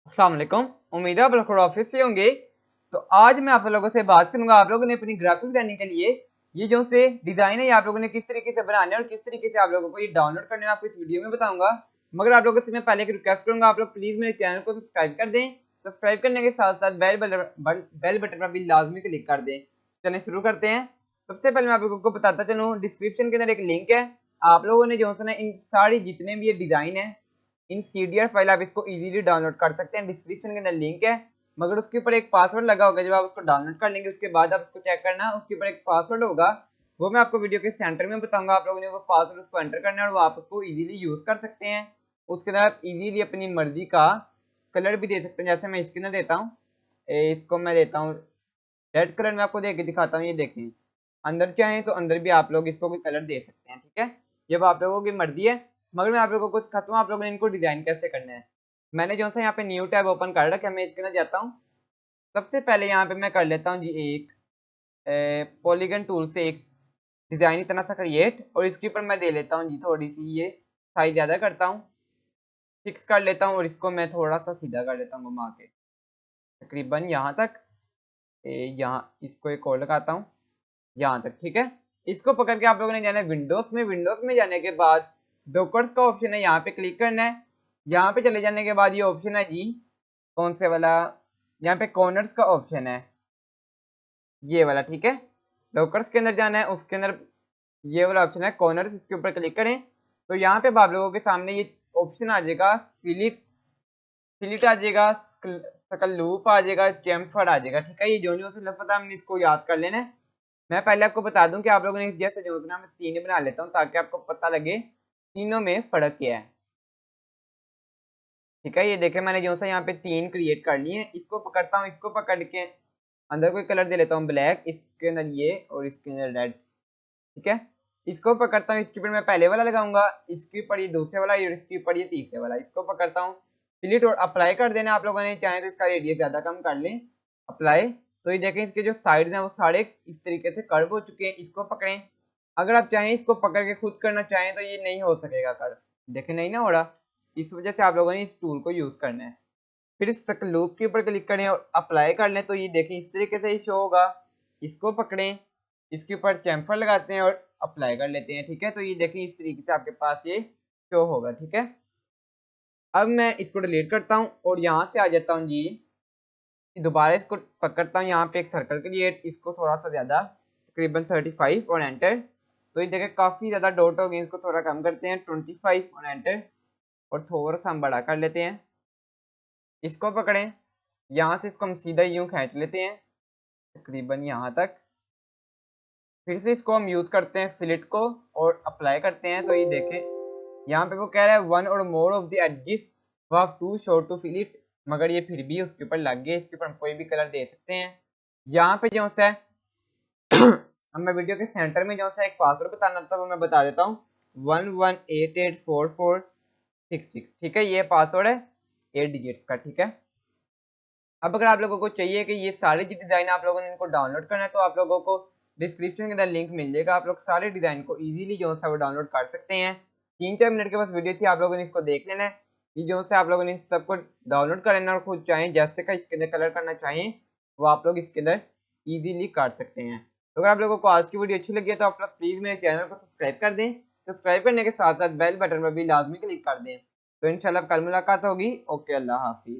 अस्सलाम वालेकुम। उम्मीद है आप लोग ऑफिस से होंगे। तो आज मैं आप लोगों से बात करूंगा आप लोगों ने अपनी ग्राफिक डिजाइनिंग के लिए ये जो से डिजाइन है ये आप लोगों ने किस तरीके से बनाने और किस तरीके से आप लोगों को ये डाउनलोड करने में आपको इस वीडियो में बताऊंगा। मगर आप लोगों से मैं पहले एक रिक्वेस्ट करूंगा, आप लोग प्लीज मेरे चैनल को सब्सक्राइब कर दें। सब्सक्राइब करने के साथ साथ बेल बटन पर भी लाजमी क्लिक कर दें। चलें शुरू करते हैं। सबसे पहले मैं आप लोगों को बताता चलूँ, डिस्क्रिप्शन के अंदर एक लिंक है। आप लोगों ने जो है इन सारी जितने भी ये डिजाइन है इन CDR फाइल आप इसको इजीली डाउनलोड कर सकते हैं। डिस्क्रिप्शन के अंदर लिंक है, मगर उसके ऊपर एक पासवर्ड लगा होगा। जब आप उसको डाउनलोड कर लेंगे उसके बाद आप उसको चेक करना, उसके ऊपर एक पासवर्ड होगा, वो मैं आपको वीडियो के सेंटर में बताऊंगा। आप लोगों ने वो पासवर्ड उसको एंटर करना है और वो आप उसको इजीली यूज कर सकते हैं। उसके अंदर आप इजीली अपनी मर्जी का कलर भी दे सकते हैं। जैसे मैं इसके अंदर देता हूँ, इसको मैं देता हूँ रेड कलर में, आपको दे के दिखाता हूँ। ये देखें, अंदर चाहें तो अंदर भी आप लोग इसको कोई कलर दे सकते हैं, ठीक है। ये आप लोगों की मर्जी है, मगर मैं आप लोगों को सिखाता हूँ आप लोगों ने इनको डिजाइन कैसे करना है। मैंने जो सा यहाँ पे न्यू टैब ओपन कर रखा है, मैं इसके अंदर जाता हूँ। सबसे पहले यहाँ पे मैं कर लेता हूँ जी एक पॉलीगन टूल से एक डिजाइन इतना सा क्रिएट, और इसके ऊपर मैं दे लेता हूँ जी थोड़ी सी ये साइज ज्यादा करता हूँ, 6 कर लेता हूँ, और इसको मैं थोड़ा सा सीधा कर लेता हूँ घुमा के तकरीबन यहाँ तक। यहाँ इसको एक और लगाता हूँ यहाँ तक, ठीक है। इसको पकड़ के आप लोगों ने जाना है विंडोज में जाने के बाद डॉकर्स का ऑप्शन है, यहाँ पे क्लिक करना है। यहाँ पे चले जाने के बाद ये ऑप्शन है जी कौन से वाला, यहाँ पे कॉर्नर्स का ऑप्शन है ये वाला, ठीक है। डॉकर्स के अंदर जाना है, उसके अंदर ये वाला ऑप्शन है कॉर्नर्स, इसके ऊपर क्लिक करें तो यहाँ पे आप लोगों के सामने ये ऑप्शन आ जाएगा, फिलिट फिलिट आ जाएगा, सकल लूप आ जाएगा, चैम्फर आ जाएगा, ठीक है। ये जो से लफ्ज़ है हमने इसको याद कर लेना है। मैं पहले आपको बता दूं कि आप लोगों ने इस जैसे जो मैं 3 बना लेता हूँ ताकि आपको पता लगे तीनों में फर्क क्या है, ठीक है। ये देखें मैंने जो सा यहाँ पे 3 क्रिएट कर लिए हैं। इसको पकड़ता हूँ, इसको पकड़ के अंदर कोई कलर दे लेता हूँ ब्लैक, इसके अंदर ये और इसके अंदर रेड, ठीक है। इसको पकड़ता हूँ, इसके ऊपर मैं पहले वाला लगाऊंगा, इसके ऊपर ये दूसरे वाला और इसके ऊपर ये तीसरे वाला। इसको पकड़ता हूँ, डिलीट और अप्लाई कर देना। आप लोगों ने चाहे तो इसका रेडियस ज्यादा कम कर लें, अप्लाई। तो ये देखें इसके जो साइड हैं वो सारे इस तरीके से कर्व हो चुके हैं। इसको पकड़ें, अगर आप चाहें इसको पकड़ के खुद करना चाहें तो ये नहीं हो सकेगा कर्व, देखें नहीं ना हो रहा। इस वजह से आप लोगों ने इस टूल को यूज करना है। फिर इस लूप के ऊपर क्लिक करें और अप्लाई कर लें तो ये देखें इस तरीके से ही शो होगा। इसको पकड़ें, इसके ऊपर चैम्फर लगाते हैं और अप्लाई कर लेते हैं, ठीक है। तो ये देखें इस तरीके से आपके पास ये शो होगा, ठीक है। अब मैं इसको डिलीट करता हूँ और यहाँ से आ जाता हूँ जी, दोबारा इसको पकड़ता हूँ, यहाँ पे एक सर्कल क्रिएट, इसको थोड़ा सा ज़्यादा तकरीबन 35 और एंटर। तो ये देखें काफ़ी ज़्यादा डॉट हो गए, इसको थोड़ा कम करते हैं 25 और एंटर, और थोड़ा सा हम बड़ा कर लेते हैं। इसको पकड़ें, यहाँ से इसको हम सीधा यूँ खींच लेते हैं तकरीबन यहाँ तक। फिर से इसको हम यूज़ करते हैं फिलिट को और अप्लाई करते हैं। तो ये देखें यहाँ पे वो कह रहा है वन और more of the edges was too short to fill it, मगर ये फिर भी उसके ऊपर लग गया। इसके ऊपर हम कोई भी कलर दे सकते हैं। यहाँ पे जो सा अब मैं वीडियो के सेंटर में जो सा एक पासवर्ड बताना था वो मैं बता देता हूँ, 11884466, ठीक है। ये पासवर्ड है 8 डिजिट्स का, ठीक है। अब अगर आप लोगों को चाहिए कि ये सारे जो डिज़ाइन आप लोगों ने इनको डाउनलोड करना है तो आप लोगों को डिस्क्रिप्शन के अंदर लिंक मिल जाएगा। आप लोग सारे डिज़ाइन को इजीली जो सा वो डाउनलोड कर सकते हैं। 3-4 मिनट के बस वीडियो थी, आप लोगों ने इसको देख लेना है। ये जो से आप लोगों ने सबको डाउनलोड कर लेना और खुद चाहें जैसे का इसके अंदर कलर करना चाहें वो आप लोग इसके अंदर ईजीली कर सकते हैं। तो अगर आप लोगों को आज की वीडियो अच्छी लगी है तो आप लोग प्लीज़ मेरे चैनल को सब्सक्राइब कर दें। सब्सक्राइब करने के साथ साथ बेल बटन पर भी लाजमी क्लिक कर दें। तो इंशाल्लाह कल मुलाकात होगी। ओके, अल्लाह हाफिज़।